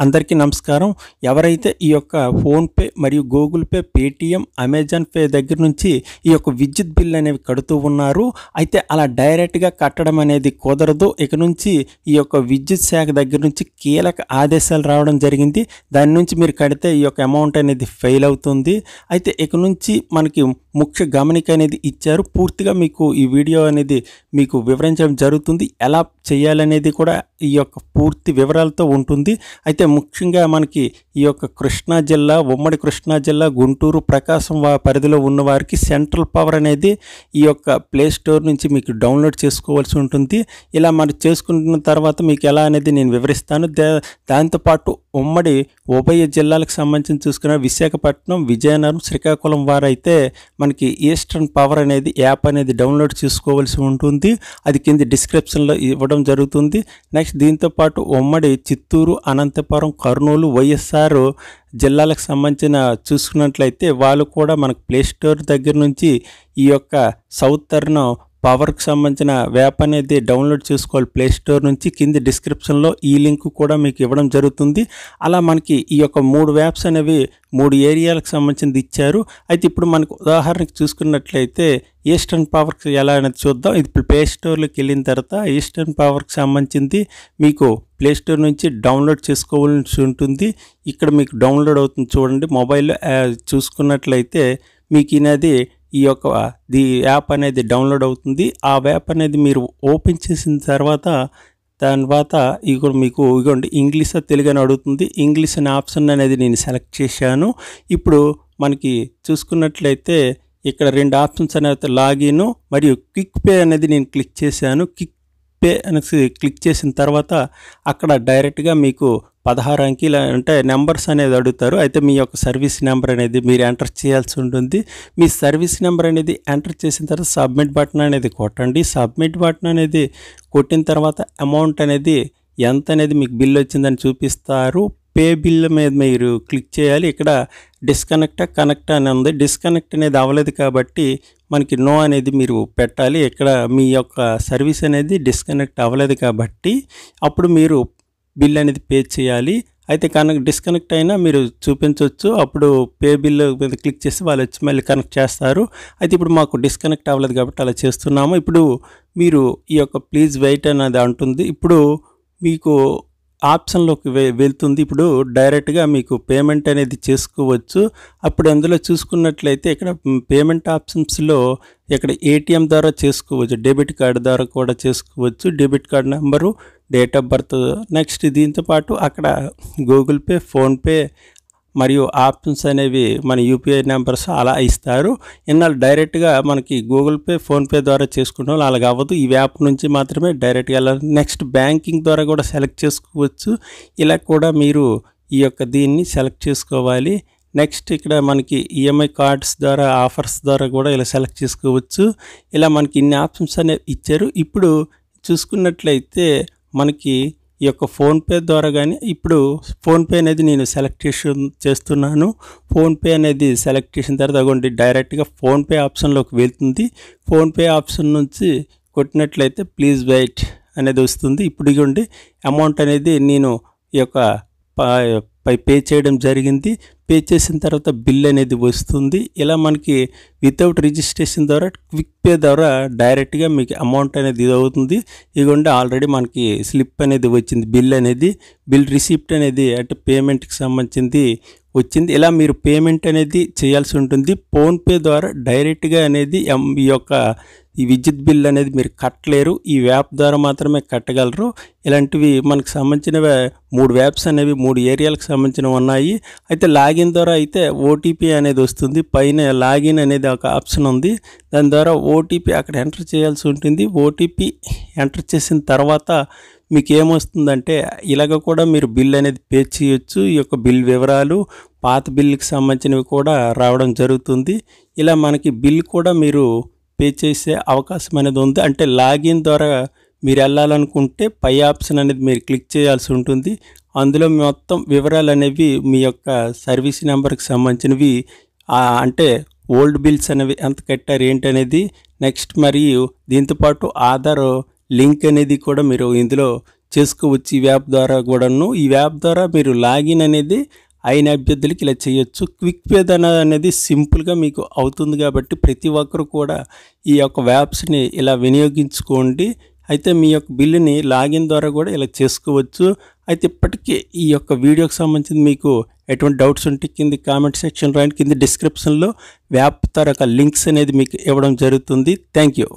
అందరికీ నమస్కారం. ఎవరైతే ఈ యొక్క ఫోన్‌పే మరియు Google pay, Paytm, Amazon pay దగ్గర నుంచి ఈ యొక్క విద్యుత్ బిల్ అనేవి కడుతూ ఉన్నారు. అయితే అలా డైరెక్ట్‌గా కట్టడం అనేది కుదరదు. ఇక నుంచి ఈ యొక్క విద్యుత్ శాఖ దగ్గర నుంచి కీలక ఆదేశాలు రావడం జరిగింది. దాని నుంచి మీరు కడితే ఈ యొక్క అమౌంట్ అనేది ఫెయిల్ అవుతుంది. అయితే ఇక నుంచి మనకి ముఖ్య గమనిక అనేది ఇచ్చారు. పూర్తిగా మీకు ఈ వీడియో అనేది మీకు వివరించడం జరుగుతుంది. ఎలా చేయాలనేది కూడా ఈ యొక్క పూర్తి వివరాలతో ఉంటుంది. అయితే ముఖ్యంగా మనకి ఈ యొక్క కృష్ణా జిల్లా, ఉమ్మడి కృష్ణా జిల్లా, గుంటూరు, ప్రకాశం పరిధిలో ఉన్న వారికి సెంట్రల్ పవర్ అనేది ఈ యొక్క ప్లే స్టోర్ నుంచి మీకు డౌన్లోడ్ చేసుకోవాల్సి ఉంటుంది. ఇలా మరి చేసుకున్న తర్వాత మీకు ఎలా అనేది నేను వివరిస్తాను. దాంతోపాటు ఉమ్మడి ఉభయ జిల్లాలకు సంబంధించి చూసుకున్న విశాఖపట్నం, విజయనగరం, శ్రీకాకుళం వారైతే మనకి ఈస్టర్న్ పవర్ అనేది యాప్ అనేది డౌన్లోడ్ చేసుకోవాల్సి ఉంటుంది. అది కింద డిస్క్రిప్షన్లో ఇవ్వడం జరుగుతుంది. నెక్స్ట్ దీంతోపాటు ఉమ్మడి చిత్తూరు, అనంతపురం, కర్నూలు, వైఎస్ఆర్ జిల్లాలకు సంబంధించిన చూసుకున్నట్లయితే వాళ్ళు కూడా మనకు ప్లే స్టోర్ దగ్గర నుంచి ఈ యొక్క సౌతర్న్ పవర్కి సంబంధించిన యాప్ అనేది డౌన్లోడ్ చేసుకోవాలి ప్లే స్టోర్ నుంచి. కింది డిస్క్రిప్షన్లో ఈ లింక్ కూడా మీకు ఇవ్వడం జరుగుతుంది. అలా మనకి ఈ యొక్క 3 యాప్స్ అనేవి 3 ఏరియాలకు సంబంధించింది ఇచ్చారు. అయితే ఇప్పుడు మనకు ఉదాహరణకు చూసుకున్నట్లయితే ఈస్టర్న్ పవర్కి ఎలా అనేది చూద్దాం. ఇది ప్లే స్టోర్లోకి వెళ్ళిన తర్వాత ఈస్టర్న్ పవర్కి సంబంధించింది మీకు ప్లే స్టోర్ నుంచి డౌన్లోడ్ చేసుకోవాల్సి ఉంటుంది. ఇక్కడ మీకు డౌన్లోడ్ అవుతుంది చూడండి. మొబైల్లో చూసుకున్నట్లయితే మీకు ఇది ఈ యొక్క యాప్ అనేది డౌన్లోడ్ అవుతుంది. ఆ యాప్ అనేది మీరు ఓపెన్ చేసిన తర్వాత ఇక్కడ మీకు ఇగోండి ఇంగ్లీష్ తెలుగు అని అడుగుతుంది. ఇంగ్లీష్ అనే ఆప్షన్ అనేది నేను సెలెక్ట్ చేశాను. ఇప్పుడు మనకి చూసుకున్నట్లయితే ఇక్కడ 2 ఆప్షన్స్ అనేవి లాగిన్ మరియు క్విక్ పే అనేది నేను క్లిక్ చేశాను. క్విక్ పే అనేసి క్లిక్ చేసిన తర్వాత అక్కడ డైరెక్ట్గా మీకు 16 అంకెలు అంటే నెంబర్స్ అనేది అడుగుతారు. అయితే మీ యొక్క సర్వీస్ నెంబర్ అనేది మీరు ఎంటర్ చేయాల్సి ఉంటుంది. మీ సర్వీస్ నెంబర్ అనేది ఎంటర్ చేసిన తర్వాత సబ్మిట్ బటన్ అనేది కొట్టండి. సబ్మిట్ బటన్ అనేది కొట్టిన తర్వాత అమౌంట్ అనేది ఎంత అనేది మీకు బిల్ వచ్చిందని చూపిస్తారు. పే బిల్ మీద మీరు క్లిక్ చేయాలి. ఇక్కడ కనెక్ట్ అని ఉంది. డిస్కనెక్ట్ అనేది అవ్వలేదు కాబట్టి మనకి నో అనేది మీరు పెట్టాలి. ఇక్కడ మీ యొక్క సర్వీస్ అనేది డిస్కనెక్ట్ అవ్వలేదు కాబట్టి అప్పుడు మీరు బిల్ అనేది పే చేయాలి. అయితే డిస్కనెక్ట్ అయినా మీరు చూపించవచ్చు. అప్పుడు పే బిల్ మీద క్లిక్ చేసి వాళ్ళు వచ్చి మళ్ళీ కనెక్ట్ చేస్తారు. అయితే ఇప్పుడు మాకు డిస్కనెక్ట్ అవ్వలేదు కాబట్టి అలా చేస్తున్నాము. ఇప్పుడు మీరు ఈ యొక్క ప్లీజ్ వెయిట్ అనేది అంటుంది. ఇప్పుడు మీకు ఆప్షన్లోకి వెళ్తుంది. ఇప్పుడు డైరెక్ట్గా మీకు పేమెంట్ అనేది చేసుకోవచ్చు. అప్పుడు అందులో చూసుకున్నట్లయితే ఇక్కడ పేమెంట్ ఆప్షన్స్లో ఇక్కడ ఏటీఎం ద్వారా చేసుకోవచ్చు, డెబిట్ కార్డు ద్వారా కూడా చేసుకోవచ్చు. Debit card number, date of birth, next దీంతోపాటు అక్కడ గూగుల్ పే, ఫోన్పే మరియు ఆప్షన్స్ అనేవి మన యూపీఐ నెంబర్స్ అలా ఇస్తారు. ఇన్నాళ్ళు డైరెక్ట్గా మనకి గూగుల్ పే, ఫోన్పే ద్వారా చేసుకుంటాం. అలాగ అవ్వదు. ఈ యాప్ నుంచి మాత్రమే డైరెక్ట్గా వెళ్ళాలి. నెక్స్ట్ బ్యాంకింగ్ ద్వారా కూడా సెలెక్ట్ చేసుకోవచ్చు. ఇలా కూడా మీరు ఈ యొక్క దీన్ని సెలెక్ట్ చేసుకోవాలి. నెక్స్ట్ ఇక్కడ మనకి ఈఎంఐ కార్డ్స్ ద్వారా, ఆఫర్స్ ద్వారా కూడా ఇలా సెలెక్ట్ చేసుకోవచ్చు. ఇలా మనకి ఇన్ని ఆప్షన్స్ అనేవి ఇచ్చారు. ఇప్పుడు చూసుకున్నట్లయితే మనకి ఈ యొక్క ఫోన్పే ద్వారా కానీ ఇప్పుడు ఫోన్పే అనేది నేను సెలెక్ట్ చేస్తున్నాను. ఫోన్పే అనేది సెలెక్ట్ చేసిన తర్వాత అగోండి డైరెక్ట్గా ఫోన్పే ఆప్షన్లోకి వెళ్తుంది. ఫోన్పే ఆప్షన్ నుంచి కొట్టినట్లయితే ప్లీజ్ వెయిట్ అనేది వస్తుంది. ఇప్పుడు ఇగోండి అమౌంట్ అనేది నేను ఈ యొక్క పే చేయడం జరిగింది. పే చేసిన తర్వాత బిల్ అనేది వస్తుంది. ఇలా మనకి వితౌట్ రిజిస్ట్రేషన్ ద్వారా క్విక్ పే ద్వారా డైరెక్ట్గా మీకు అమౌంట్ అనేది ఇది అవుతుంది. ఇదిగోండి ఆల్రెడీ మనకి స్లిప్ అనేది వచ్చింది. బిల్ రిసిప్ట్ అనేది అంటే పేమెంట్కి సంబంధించింది వచ్చింది. ఇలా మీరు పేమెంట్ అనేది చేయాల్సి ఉంటుంది. ఫోన్పే ద్వారా డైరెక్ట్గా అనేది ఈ విద్యుత్ బిల్ అనేది మీరు కట్టలేరు. ఈ యాప్ ద్వారా మాత్రమే కట్టగలరు. ఇలాంటివి మనకు సంబంధించిన 3 యాప్స్ అనేవి 3 ఏరియాలకు సంబంధించినవి ఉన్నాయి. అయితే లాగిన్ ద్వారా అయితే ఓటీపీ అనేది వస్తుంది. పైన లాగిన్ అనేది ఒక ఆప్షన్ ఉంది. దాని ద్వారా ఓటీపీ అక్కడ ఎంటర్ చేయాల్సి ఉంటుంది. ఓటీపీ ఎంటర్ చేసిన తర్వాత మీకు ఏమొస్తుందంటే ఇలాగ కూడా మీరు బిల్ అనేది పే చేయొచ్చు. ఈ యొక్క బిల్ వివరాలు, పాత బిల్లుకి సంబంధించినవి కూడా రావడం జరుగుతుంది. ఇలా మనకి బిల్ కూడా మీరు పే చేసే అవకాశం అనేది ఉంది. అంటే లాగిన్ ద్వారా మీరు వెళ్ళాలనుకుంటే పై ఆప్షన్ అనేది మీరు క్లిక్ చేయాల్సి ఉంటుంది. అందులో మొత్తం వివరాలు అనేవి మీ యొక్క సర్వీస్ నెంబర్కి సంబంధించినవి, అంటే ఓల్డ్ బిల్స్ అనేవి ఎంత కట్టారు ఏంటి అనేది, నెక్స్ట్ మరియు దీంతోపాటు ఆధార్ లింక్ అనేది కూడా మీరు ఇందులో చేసుకోవచ్చు ఈ యాప్ ద్వారా కూడాను. ఈ యాప్ ద్వారా మీరు లాగిన్ అనేది అయిన అభ్యర్థులకి ఇలా చేయొచ్చు. క్విక్ పే అనేది సింపుల్గా మీకు అవుతుంది కాబట్టి ప్రతి ఒక్కరు కూడా ఈ యొక్క యాప్స్ని ఇలా వినియోగించుకోండి. అయితే మీ యొక్క బిల్లుని లాగిన్ ద్వారా కూడా ఇలా చేసుకోవచ్చు. అయితే ఇప్పటికీ ఈ యొక్క వీడియోకి సంబంధించి మీకు ఎటువంటి డౌట్స్ ఉంటే కింద కామెంట్ సెక్షన్లో అండ్ కింద డిస్క్రిప్షన్లో యాప్ తరక లింక్స్ అనేది మీకు ఇవ్వడం జరుగుతుంది. Thank you.